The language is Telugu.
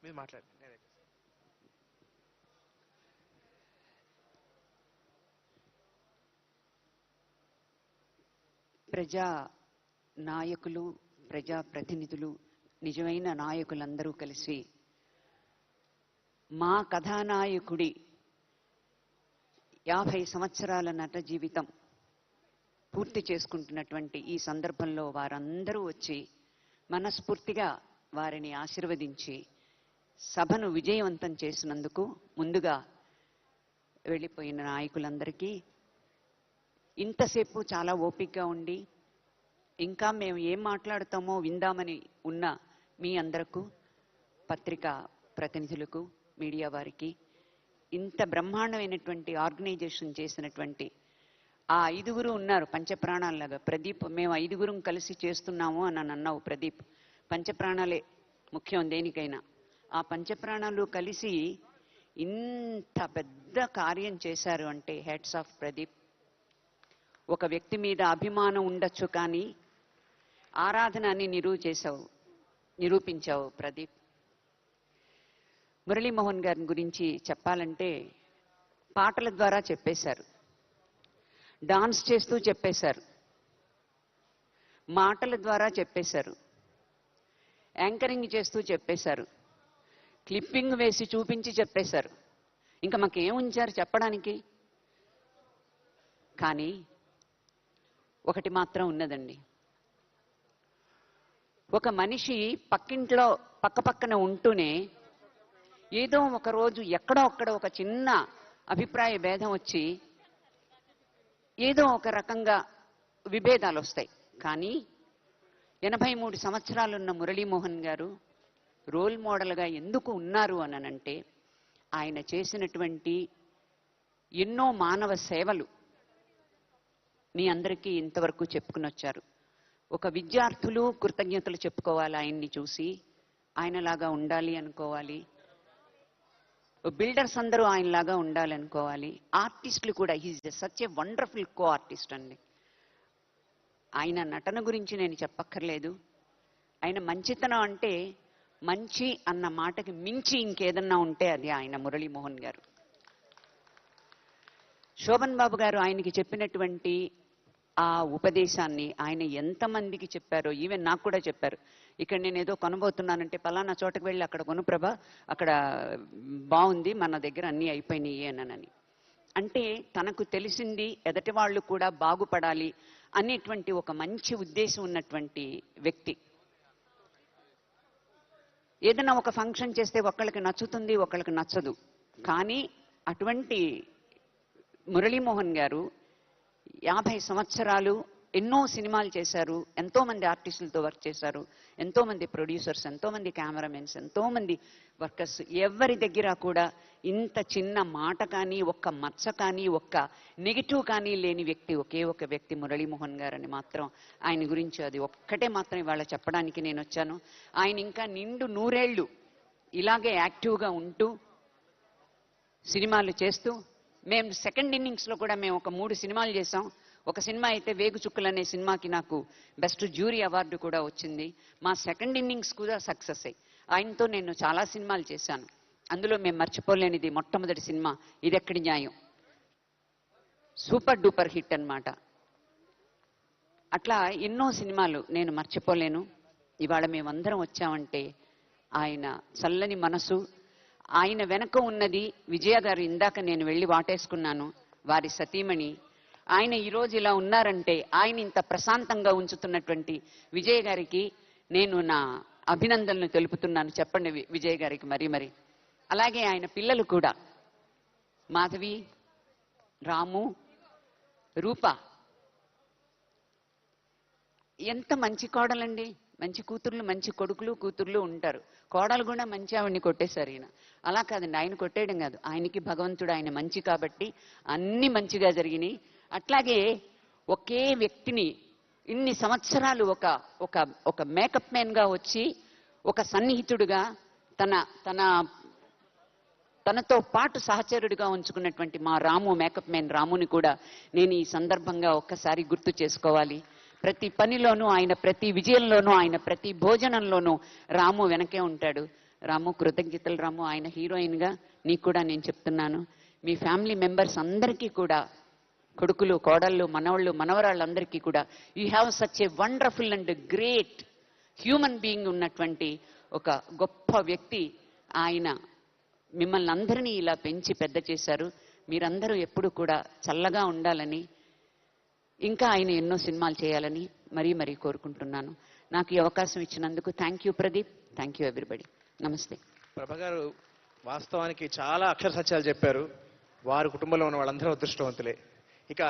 మీరు మాట్లాడండి. ప్రజా నాయకులు, ప్రజా ప్రతినిధులు, నిజమైన నాయకులందరూ కలిసి మా కథానాయకుడి 50 సంవత్సరాల నట జీవితం పూర్తి చేసుకుంటున్నటువంటి ఈ సందర్భంలో వారందరూ వచ్చి మనస్ఫూర్తిగా వారిని ఆశీర్వదించి సభను విజయవంతం చేసినందుకు ముందుగా వెళ్ళిపోయిన నాయకులందరికీ, ఇంతసేపు చాలా ఓపికగా ఉండి ఇంకా మేము ఏం మాట్లాడుతామో విందామని ఉన్న మీ అందరకు, పత్రికా ప్రతినిధులకు, మీడియా వారికి, ఇంత బ్రహ్మాండమైనటువంటి ఆర్గనైజేషన్ చేసినటువంటి ఆ 5గురు ఉన్నారు పంచప్రాణాల్లాగా. ప్రదీప్, మేము 5గురం కలిసి చేస్తున్నాము అని అన్నావు ప్రదీప్. పంచప్రాణాలే ముఖ్యం దేనికైనా. ఆ పంచప్రాణాలు కలిసి ఇంత పెద్ద కార్యం చేశారు అంటే హెడ్స్ ఆఫ్ ప్రదీప్. ఒక వ్యక్తి మీద అభిమానం ఉండొచ్చు కానీ ఆరాధనని నిరూపించావు ప్రదీప్. మురళీమోహన్ గారి గురించి చెప్పాలంటే పాటల ద్వారా చెప్పేశారు, డాన్స్ చేస్తూ చెప్పేశారు, మాటల ద్వారా చెప్పేశారు, యాంకరింగ్ చేస్తూ చెప్పేశారు, క్లిప్పింగ్ వేసి చూపించి చెప్పేశారు. ఇంకా మాకేం ఉంచారు చెప్పడానికి? కానీ ఒకటి మాత్రం ఉన్నదండి. ఒక మనిషి పక్కింట్లో పక్కపక్కన ఉంటూనే ఏదో ఒక రోజు ఎక్కడో అక్కడ ఒక చిన్న అభిప్రాయ భేదం వచ్చి ఏదో ఒక రకంగా విభేదాలు వస్తాయి. కానీ 83 సంవత్సరాలున్న మురళీమోహన్ గారు రోల్ మోడల్గా ఎందుకు ఉన్నారు అనంటే ఆయన చేసినటువంటి ఎన్నో మానవ సేవలు మీ అందరికీ ఇంతవరకు చెప్పుకుని వచ్చారు. ఒక విద్యార్థులు కృతజ్ఞతలు చెప్పుకోవాలి ఆయన్ని చూసి, ఆయనలాగా ఉండాలి అనుకోవాలి. బిల్డర్స్ అందరూ ఆయనలాగా ఉండాలి అనుకోవాలి. ఆర్టిస్టులు కూడా, he's such a wonderful co artist అండి. ఆయన నటన గురించి నేను చెప్పక్కర్లేదు. ఆయన మంచితనం అంటే మంచి అన్న మాటకి మించి ఇంకేదన్నా ఉంటే అది ఆయన మురళీమోహన్ గారు. శోభన్ బాబు గారు ఆయనకి చెప్పినటువంటి ఆ ఉపదేశాన్ని ఆయన ఎంతమందికి చెప్పారో, ఈవెన్ నాకు కూడా చెప్పారు. ఇక్కడ నేను ఏదో కొనబోతున్నానంటే పలానా చోటకు వెళ్ళి అక్కడ కొను ప్రభా, అక్కడ బాగుంది, మన దగ్గర అన్నీ అయిపోయినాయి అనని. అంటే తనకు తెలిసింది ఎదటి వాళ్ళు కూడా బాగుపడాలి అనేటువంటి ఒక మంచి ఉద్దేశం ఉన్నటువంటి వ్యక్తి. ఏదైనా ఒక ఫంక్షన్ చేస్తే ఒకళ్ళకి నచ్చుతుంది, ఒకళ్ళకి నచ్చదు. కానీ అటువంటి మురళీమోహన్ గారు 50 సంవత్సరాలు ఎన్నో సినిమాలు చేశారు, ఎంతో మంది ఆర్టిస్టులతో వర్క్ చేశారు, ఎంతో మంది ప్రొడ్యూసర్స్, ఎంతో మంది కెమెరామెన్స్, ఎంతో మంది వర్కర్స్. ఎవరి దగ్గర కూడా ఇంత చిన్న మాట కానీ, ఒక్క మచ్చ కానీ, ఒక్క నెగిటివ్ కానీ లేని వ్యక్తి ఒకే ఒక వ్యక్తి మురళీమోహన్ గారని మాత్రం ఆయన గురించి అది ఒక్కటే మాత్రం ఇవాళ చెప్పడానికి నేను వచ్చాను. ఆయన ఇంకా నిండు 100 ఏళ్ళు ఇలాగే యాక్టివ్గా ఉంటూ సినిమాలు చేస్తూ, మేము సెకండ్ ఇన్నింగ్స్లో కూడా మేము ఒక 3 సినిమాలు చేసాం. ఒక సినిమా అయితే వేగు చుక్కలు అనే సినిమాకి నాకు బెస్ట్ జ్యూరీ అవార్డు కూడా వచ్చింది. మా సెకండ్ ఇన్నింగ్స్ కూడా సక్సెస్ అయ్యి ఆయనతో నేను చాలా సినిమాలు చేశాను. అందులో మేము మర్చిపోలేనిది మొట్టమొదటి సినిమా ఇదెక్కడి న్యాయం, సూపర్ డూపర్ హిట్ అన్నమాట. అట్లా ఎన్నో సినిమాలు నేను మర్చిపోలేను. ఇవాళ మేమందరం వచ్చామంటే ఆయన చల్లని మనసు, ఆయన వెనక ఉన్నది విజయ గారు. ఇందాక నేను వెళ్ళి వాటేసుకున్నాను, వారి సతీమణి. ఆయన ఈరోజు ఇలా ఉన్నారంటే ఆయన ఇంత ప్రశాంతంగా ఉంచుతున్నటువంటి విజయ్ గారికి నేను నా అభినందనలు తెలుపుతున్నాను. చెప్పండి విజయ్ గారికి మరి మరి. అలాగే ఆయన పిల్లలు కూడా, మాధవి, రాము, రూప. ఎంత మంచి కోడలండి, మంచి కూతుర్లు, మంచి కొడుకులు కూతుర్లు ఉంటారు. కోడలు కూడా మంచి ఆవిడ్ని కొట్టేశారు ఈయన. అలా కాదండి, ఆయన కొట్టేయడం కాదు, ఆయనకి భగవంతుడు ఆయన మంచి కాబట్టి అన్ని మంచిగా జరిగినాయి. అట్లాగే ఒకే వ్యక్తిని ఇన్ని సంవత్సరాలు ఒక ఒక ఒక మేకప్ మ్యాన్గా వచ్చి ఒక సన్నిహితుడుగా తనతో పాటు సహచరుడిగా ఉంచుకున్నటువంటి మా రాము, మేకప్ మ్యాన్ రాముని కూడా నేను ఈ సందర్భంగా ఒక్కసారి గుర్తు చేసుకోవాలి. ప్రతి పనిలోనూ, ఆయన ప్రతి విజయంలోనూ, ఆయన ప్రతి భోజనంలోనూ రాము వెనకే ఉంటాడు. రాము, కృతజ్ఞతలు రాము. ఆయన హీరోయిన్గా నీకు కూడా నేను చెప్తున్నాను. మీ ఫ్యామిలీ మెంబర్స్ అందరికీ కూడా, కొడుకులు, కోడళ్ళు, మనవళ్ళు, మనవరాళ్ళందరికీ కూడా you have such a wonderful and great human being ఉన్నటువంటి ఒక గొప్ప వ్యక్తి ఆయన. మిమ్మల్ని అందరినీ ఇలా పెంచి పెద్ద చేశారు. మీరందరూ ఎప్పుడు కూడా చల్లగా ఉండాలని, ఇంకా ఆయన ఎన్నో సినిమాలు చేయాలని మరీ మరీ కోరుకుంటున్నాను. నాకు ఈ అవకాశం ఇచ్చినందుకు thank you Pradeep, thank you everybody. నమస్తే. ప్రభ గారు వాస్తవానికి చాలా అక్షర సత్యాలు చెప్పారు. వారి కుటుంబంలో ఉన్న వాళ్ళందరూ అదృష్టవంతులే. ఇక